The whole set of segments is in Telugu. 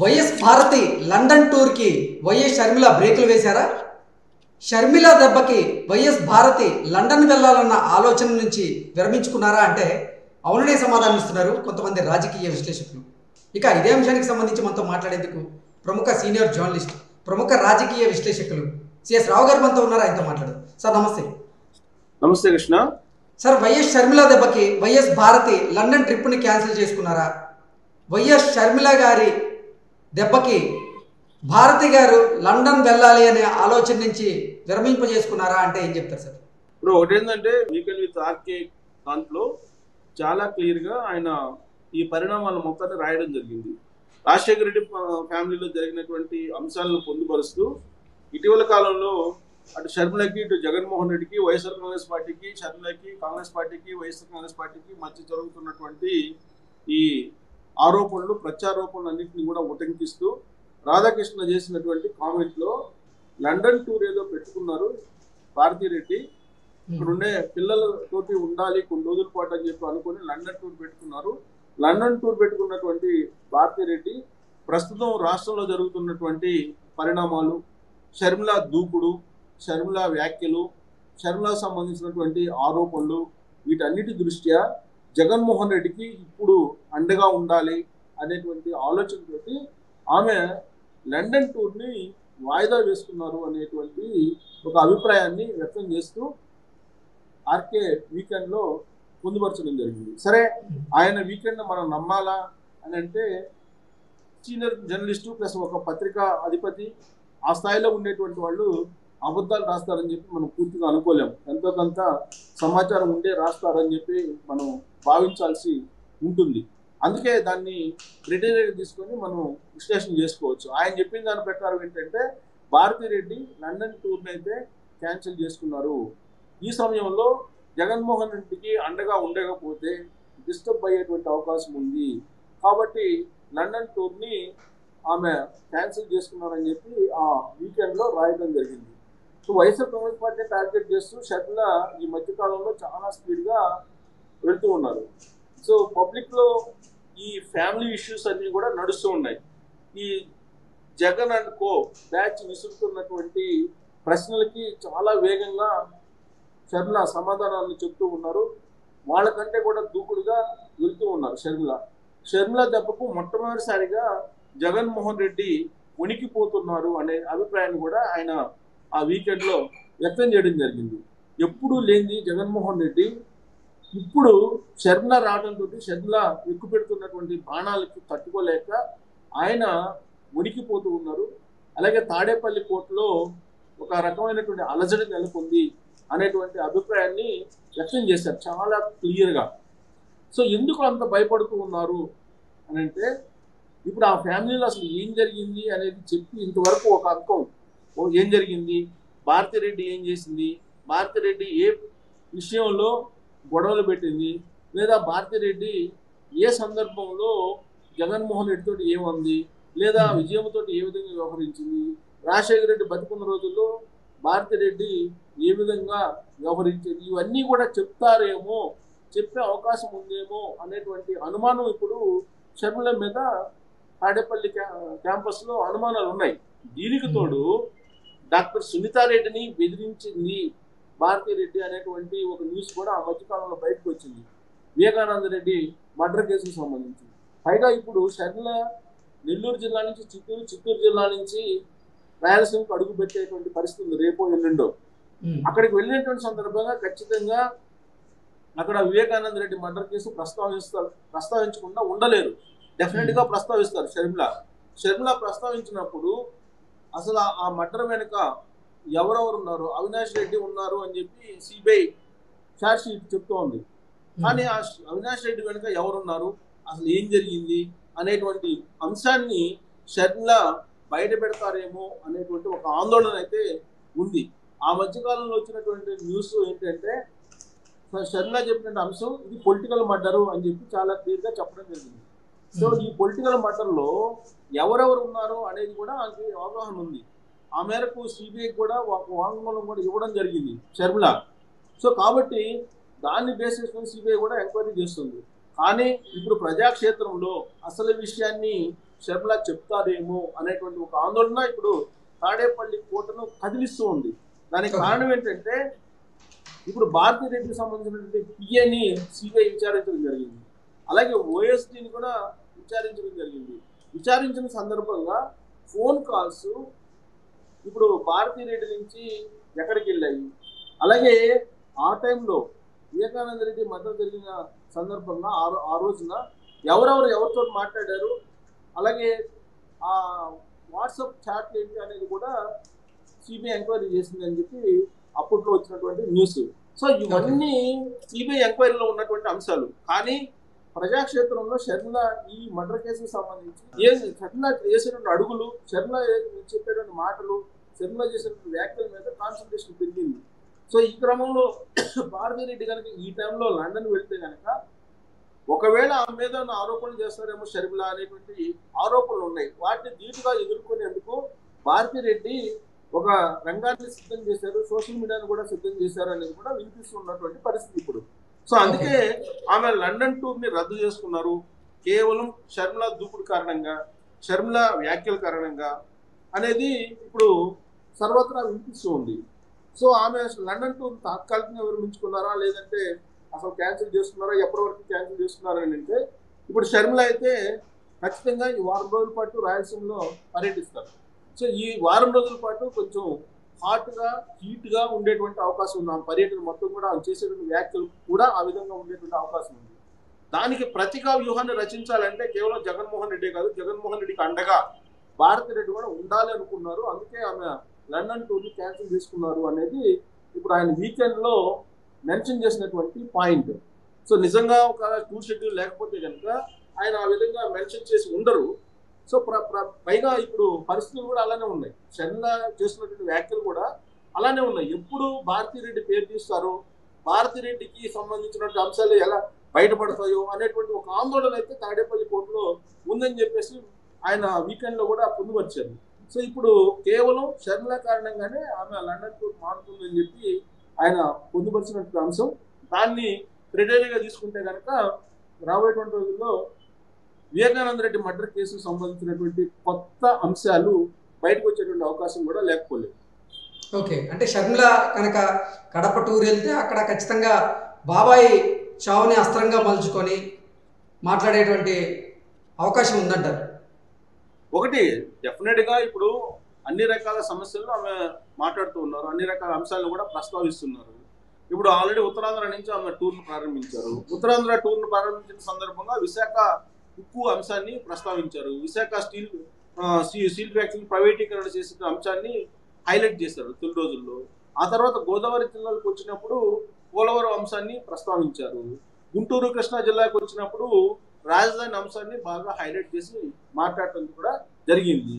వైఎస్ భారతి లండన్ టూర్కి వైఎస్ షర్మిల బ్రేకులు వేశారా? షర్మిల దెబ్బకి వైఎస్ భారతి లండన్ వెళ్లాలన్న ఆలోచన నుంచి విరమించుకున్నారా అంటే అవుననే సమాధానం ఇస్తున్నారు కొంతమంది రాజకీయ విశ్లేషకులు. ఇక ఇదే అంశానికి సంబంధించి మనతో మాట్లాడేందుకు ప్రముఖ సీనియర్ జర్నలిస్ట్, ప్రముఖ రాజకీయ విశ్లేషకులు సిఎస్ రావు గారు మనతో ఉన్నారు. ఆయనతో మాట్లాడదు. సార్ నమస్తే. నమస్తే కృష్ణ. సార్, వైఎస్ షర్మిల దెబ్బకి వైఎస్ భారతి లండన్ ట్రిప్ని క్యాన్సిల్ చేసుకున్నారా? వైఎస్ షర్మిల గారి దెబ్బకి భారతి గారు లండన్ వెళ్ళాలి అనే ఆలోచన నుంచి విరమింపజేసుకున్నారా అంటే ఏం చెప్తారు సార్? ఇప్పుడు ఒకటేంటంటే వీకెండ్ విత్ ఆర్కే దాంట్లో చాలా క్లియర్గా ఆయన ఈ పరిణామాల మొత్తాన్ని రాయడం జరిగింది. రాజశేఖర రెడ్డి ఫ్యామిలీలో జరిగినటువంటి అంశాలను పొందుపరుస్తూ ఇటీవల కాలంలో అటు షర్మిలకి, ఇటు జగన్మోహన్ రెడ్డికి, వైఎస్ఆర్ కాంగ్రెస్ పార్టీకి, షర్మిలకి, కాంగ్రెస్ పార్టీకి, వైఎస్ఆర్ కాంగ్రెస్ పార్టీకి మధ్య జరుగుతున్నటువంటి ఈ ఆరోపణలు, ప్రత్యారోపణలు అన్నింటినీ కూడా ఉటంకిస్తూ రాధాకృష్ణ చేసినటువంటి కామెంట్లో లండన్ టూర్ ఏదో పెట్టుకున్నారు భారతిరెడ్డి, ఇక్కడ ఉండే పిల్లలతోటి ఉండాలి కొన్ని రోజుల పాటు అని చెప్పి అనుకుని లండన్ టూర్ పెట్టుకున్నారు. లండన్ టూర్ పెట్టుకున్నటువంటి భారతిరెడ్డి ప్రస్తుతం రాష్ట్రంలో జరుగుతున్నటువంటి పరిణామాలు, షర్మిల దూకుడు, షర్మిల వ్యాఖ్యలు, షర్మిలకు సంబంధించినటువంటి ఆరోపణలు, వీటన్నిటి దృష్ట్యా జగన్మోహన్ రెడ్డికి ఇప్పుడు అండగా ఉండాలి అనేటువంటి ఆలోచనతోటి ఆమె లండన్ టూర్ని వాయిదా వేసుకున్నారు అనేటువంటి ఒక అభిప్రాయాన్ని వ్యక్తం చేస్తూ ఆర్కే వీకెండ్లో పొందుపరచడం జరిగింది. సరే, ఆయన వీకెండ్ మనం నమ్మాలా అని అంటే సీనియర్ జర్నలిస్టు ప్లస్ ఒక పత్రికా అధిపతి ఆ స్థాయిలో ఉండేటువంటి వాళ్ళు అబద్ధాలు రాస్తారని చెప్పి మనం పూర్తిగా అనుకోలేము. ఎంతో కొంత సమాచారం ఉండే రాస్తారని చెప్పి మనం భావించాల్సి ఉంటుంది. అందుకే దాన్ని క్రైటీరియాగా తీసుకొని మనం విశ్లేషణ చేసుకోవచ్చు. ఆయన చెప్పిన దాని ప్రకారం ఏంటంటే భారతిరెడ్డి లండన్ టూర్ని అయితే క్యాన్సిల్ చేసుకున్నారు. ఈ సమయంలో జగన్మోహన్ రెడ్డికి అండగా ఉండకపోతే డిస్టర్బ్ అయ్యేటువంటి అవకాశం ఉంది కాబట్టి లండన్ టూర్ని ఆమె క్యాన్సిల్ చేసుకున్నారని చెప్పి ఆ వీకెండ్లో రాయడం జరిగింది. So YSR Congress party target చేస్తూ షర్మిల ఈ మధ్యకాలంలో చాలా స్పీడ్గా వెళ్తూ ఉన్నారు. సో పబ్లిక్లో ఈ ఫ్యామిలీ ఇష్యూస్ అన్నీ కూడా నడుస్తూ ఉన్నాయి. ఈ జగన్ అండ్ కో బ్యాచ్ విసురుతున్నటువంటి ప్రశ్నలకి చాలా వేగంగా షర్మిల సమాధానాలను చెప్తూ ఉన్నారు. వాళ్ళకంటే కూడా దూకుడుగా వెళ్తూ ఉన్నారు షర్మిల దెబ్బకు మొట్టమొదటిసారిగా జగన్మోహన్ రెడ్డి వణికిపోతున్నారు అనే అభిప్రాయాన్ని కూడా ఆయన ఆ వీకెండ్లో వ్యక్తం చేయడం జరిగింది. ఎప్పుడూ లేనిది జగన్మోహన్ రెడ్డి ఇప్పుడు షర్మిల రావడంతో షర్మిల ఎక్కువ పెడుతున్నటువంటి బాణాలకి తట్టుకోలేక ఆయన వణికిపోతూ ఉన్నారు. అలాగే తాడేపల్లి కోర్టులో ఒక రకమైనటువంటి అలజడి నెలకొంది అనేటువంటి అభిప్రాయాన్ని వ్యక్తం చేశారు చాలా క్లియర్గా. సో ఎందుకు అంత భయపడుతూ ఉన్నారు అని అంటే ఇప్పుడు ఆ ఫ్యామిలీలో అసలు ఏం జరిగింది అనేది చెప్పి ఇంతవరకు ఒక అంకం ఏం జరిగింది, భారతిరెడ్డి ఏం చేసింది, భారతిరెడ్డి ఏ విషయంలో గొడవలు పెట్టింది, లేదా భారతిరెడ్డి ఏ సందర్భంలో జగన్మోహన్ రెడ్డితో ఏమంది, లేదా విజయంతో ఏ విధంగా వ్యవహరించింది, రాజశేఖర రెడ్డి బతికున్న రోజుల్లో భారతిరెడ్డి ఏ విధంగా వ్యవహరించేది, ఇవన్నీ కూడా చెప్తారేమో, చెప్పే అవకాశం ఉందేమో అనేటువంటి అనుమానం ఇప్పుడు షర్మిల మీద తాడేపల్లి క్యాంపస్లో అనుమానాలు ఉన్నాయి. దీనికి తోడు డాక్టర్ సునీతారెడ్డిని బెదిరించింది భారతిరెడ్డి అనేటువంటి ఒక న్యూస్ కూడా ఆ మధ్యకాలంలో బయటకు వచ్చింది వివేకానంద రెడ్డి మర్డర్ కేసుకు సంబంధించి. పైగా ఇప్పుడు షర్మిల నెల్లూరు జిల్లా నుంచి చిత్తూరు జిల్లా నుంచి రాయలసీమకు అడుగు పెట్టేటువంటి పరిస్థితి ఉంది రేపో ఎల్లుండో. అక్కడికి వెళ్ళినటువంటి సందర్భంగా ఖచ్చితంగా అక్కడ వివేకానంద రెడ్డి మర్డర్ కేసు ప్రస్తావించకుండా ఉండలేరు. డెఫినెట్గా ప్రస్తావిస్తారు షర్మిల ప్రస్తావించినప్పుడు అసలు ఆ మర్డర్ వెనుక ఎవరెవరు ఉన్నారు, అవినాష్ రెడ్డి ఉన్నారు అని చెప్పి సిబిఐ ఛార్జ్ షీట్ చెప్తోంది. కానీ ఆ అవినాష్ రెడ్డి వెనుక ఎవరున్నారు, అసలు ఏం జరిగింది అనేటువంటి అంశాన్ని షర్మిల బయట పెడతారేమో అనేటువంటి ఒక ఆందోళన అయితే ఉంది. ఆ మధ్యకాలంలో వచ్చినటువంటి న్యూస్ ఏంటంటే షర్మిల చెప్పిన అంశం ఇది పొలిటికల్ మర్డరు అని చెప్పి చాలా క్లియర్గా చెప్పడం జరిగింది. సో ఈ పొలిటికల్ మర్డర్లో ఎవరెవరు ఉన్నారు అనేది కూడా ఆమెకి అవగాహన ఉంది. ఆ మేరకు సిబిఐ కూడా ఒక వాంగ్మూలం కూడా ఇవ్వడం జరిగింది షర్మిల. సో కాబట్టి దాన్ని బేస్ చేసుకుని సిబిఐ కూడా ఎంక్వైరీ చేస్తుంది. కానీ ఇప్పుడు ప్రజాక్షేత్రంలో అసలు విషయాన్ని షర్మిల చెప్తారేమో అనేటువంటి ఒక ఆందోళన ఇప్పుడు తాడేపల్లి కోటను కదిలిస్తూ ఉంది. దానికి కారణం ఏంటంటే ఇప్పుడు భారతీ రెడ్డికి సంబంధించినటువంటి పిఏని సిబిఐ విచారించడం జరిగింది, అలాగే ఓఎస్డీని కూడా విచారించడం జరిగింది. విచారించిన సందర్భంగా ఫోన్ కాల్స్ ఇప్పుడు భారతీ రెడ్డి నుంచి ఎక్కడికి వెళ్ళాయి, అలాగే ఆ టైంలో వివేకానంద రెడ్డి మద్దతు జరిగిన సందర్భంగా ఆ రోజున ఎవరితో మాట్లాడారు, అలాగే ఆ వాట్సాప్ చాట్లు ఏంటి అనేది కూడా సిబిఐ ఎంక్వైరీ చేసింది అని చెప్పి అప్పట్లో వచ్చినటువంటి న్యూస్. సో ఇవన్నీ సిబిఐ ఎంక్వైరీలో ఉన్నటువంటి అంశాలు. కానీ ప్రజాక్షేత్రంలో షర్మిల ఈ మర్డర్ కేసుకు సంబంధించి షర్మిల చేసినటువంటి అడుగులు, షర్మిల చెప్పేటువంటి మాటలు, షర్మిల చేసినటువంటి వ్యాఖ్యల మీద కాన్సన్ట్రేషన్ పెరిగింది. సో ఈ క్రమంలో భారతీ రెడ్డి కనుక ఈ టైంలో లండన్ వెళ్తే కనుక ఒకవేళ ఆమె మీద ఆరోపణలు చేస్తారేమో షర్మిల అనేటువంటి ఆరోపణలు ఉన్నాయి. వాటిని ధీటుగా ఎదుర్కొనేందుకు భారతీ రెడ్డి ఒక రంగాన్ని సిద్ధం చేశారు, సోషల్ మీడియాను కూడా సిద్ధం చేశారు అనేది కూడా వినిపిస్తున్నటువంటి పరిస్థితి ఇప్పుడు. సో అందుకే ఆమె లండన్ టూర్ని రద్దు చేసుకున్నారు, కేవలం షర్మిల దూకుడు కారణంగా, షర్మిల వ్యాఖ్యల కారణంగా అనేది ఇప్పుడు సర్వత్రా వినిపిస్తూ ఉంది. సో ఆమె లండన్ టూర్ తాత్కాలికంగా విరమించుకున్నారా, లేదంటే అసలు క్యాన్సిల్ చేసుకున్నారా, ఎప్పటి వరకు క్యాన్సిల్ చేసుకున్నారా అని అంటే ఇప్పుడు షర్మిల అయితే ఖచ్చితంగా ఈ వారం రోజుల పాటు రాయలసీమలో పర్యటిస్తారు. సో ఈ వారం రోజుల పాటు కొంచెం హీట్గా ఉండేటువంటి అవకాశం ఉంది. ఆ పర్యటన మొత్తం కూడా చేసేటువంటి వ్యాఖ్యలు కూడా ఆ విధంగా ఉండేటువంటి అవకాశం ఉంది. దానికి ప్రతిగా వ్యూహాన్ని రచించాలంటే కేవలం జగన్మోహన్ రెడ్డి కాదు, జగన్మోహన్ రెడ్డికి అండగా భారతీ రెడ్డి కూడా ఉండాలి అనుకున్నారు. అందుకే ఆమె లండన్ టూర్ని క్యాన్సిల్ చేసుకున్నారు అనేది ఇప్పుడు ఆయన వీకెండ్లో మెన్షన్ చేసినటువంటి పాయింట్. సో నిజంగా ఒక టూర్ షెడ్యూల్ లేకపోతే కనుక ఆయన ఆ విధంగా మెన్షన్ చేసి ఉండరు. సో పైగా ఇప్పుడు పరిస్థితులు కూడా అలానే ఉన్నాయి, షర్మిల చేస్తున్నటువంటి వ్యాఖ్యలు కూడా అలానే ఉన్నాయి. ఎప్పుడు భారతీ రెడ్డి పేరు తీస్తారో, భారతీ రెడ్డికి సంబంధించినటువంటి అంశాలు ఎలా బయటపడతాయో అనేటువంటి ఒక ఆందోళన అయితే తాడేపల్లి కోర్టులో ఉందని చెప్పేసి ఆయన వీకెండ్లో కూడా పొందుపరిచారు. సో ఇప్పుడు కేవలం షర్మిల కారణంగానే ఆమె లండన్ టూర్ మారుతుందని చెప్పి ఆయన పొందుపరిచినటువంటి అంశం. దాన్ని క్రెడిట్గా తీసుకుంటే కనుక రాబోయేటువంటి రోజుల్లో వివేకానంద రెడ్డి మర్డర్ కేసుకు సంబంధించినటువంటి కొత్త అంశాలు బయటకు వచ్చేటువంటి అవకాశం కూడా లేకపోలేదు. ఓకే, అంటే షర్మిల కనుక కడప టూర్ వెళ్తే అక్కడ ఖచ్చితంగా బాబాయ్ చావుని అస్త్రంగా మలుచుకొని మాట్లాడేటువంటి అవకాశం ఉందంటారు. ఒకటి డెఫినెట్గా ఇప్పుడు అన్ని రకాల సమస్యలను ఆమె మాట్లాడుతూ ఉన్నారు, అన్ని రకాల అంశాలను కూడా ప్రస్తావిస్తున్నారు. ఇప్పుడు ఆల్రెడీ ఉత్తరాంధ్ర నుంచి ఆమె టూర్ను ప్రారంభించారు. ఉత్తరాంధ్ర టూర్ను ప్రారంభించిన సందర్భంగా విశాఖ ఉక్కు అంశాన్ని ప్రస్తావించారు. విశాఖ స్టీల్ ఫ్యాక్టరీ ప్రైవేటీకరణ చేసిన అంశాన్ని హైలైట్ చేశారు తొలి రోజుల్లో. ఆ తర్వాత గోదావరి జిల్లాలకు వచ్చినప్పుడు పోలవరం అంశాన్ని ప్రస్తావించారు. గుంటూరు కృష్ణా జిల్లాకు వచ్చినప్పుడు రాజధాని అంశాన్ని బాగా హైలైట్ చేసి మాట్లాడటం కూడా జరిగింది.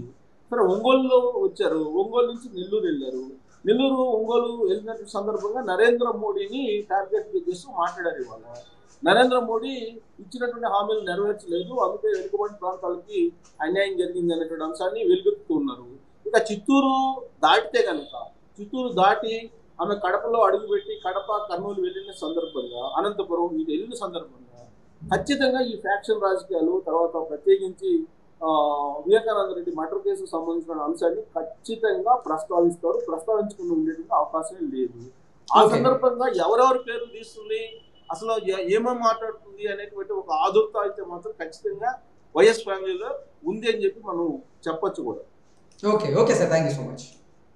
సరే, ఒంగోలులో వచ్చారు, ఒంగోలు నుంచి నెల్లూరు వెళ్ళారు. నెల్లూరు ఒంగోలు వెళ్ళిన సందర్భంగా నరేంద్ర మోడీని టార్గెట్ చేస్తూ మాట్లాడారు. ఇవాళ నరేంద్ర మోడీ ఇచ్చినటువంటి హామీలు నెరవేర్చలేదు, అందుకే వెనుకబడిన ప్రాంతాలకి అన్యాయం జరిగింది అనేటువంటి అంశాన్ని వెలుగెత్తుతూ ఉన్నారు. ఇక చిత్తూరు దాటితే కనుక, చిత్తూరు దాటి ఆమె కడపలో అడుగుపెట్టి కడప కర్నూలు వెళ్ళిన సందర్భంగా, అనంతపురం ఇది వెళ్ళిన సందర్భంగా ఖచ్చితంగా ఈ ఫ్యాక్షన్ రాజకీయాలు, తర్వాత ప్రత్యేకించి వివేకానంద రెడ్డి మర్డర్ కేసుకు సంబంధించిన అంశాన్ని ఖచ్చితంగా ప్రస్తావిస్తారు. ప్రస్తావించుకుని ఉండేటువంటి అవకాశం లేదు. ఆ సందర్భంగా ఎవరెవరి పేర్లు తీస్తుంది, అసలు ఏమేమి మాట్లాడుతుంది అనేటువంటి ఒక ఆదుర్త అయితే మాత్రం ఖచ్చితంగా వైఎస్ ఫ్యామిలీలో ఉంది అని చెప్పి మనం చెప్పొచ్చు కూడా. Okay sir, thank you so much.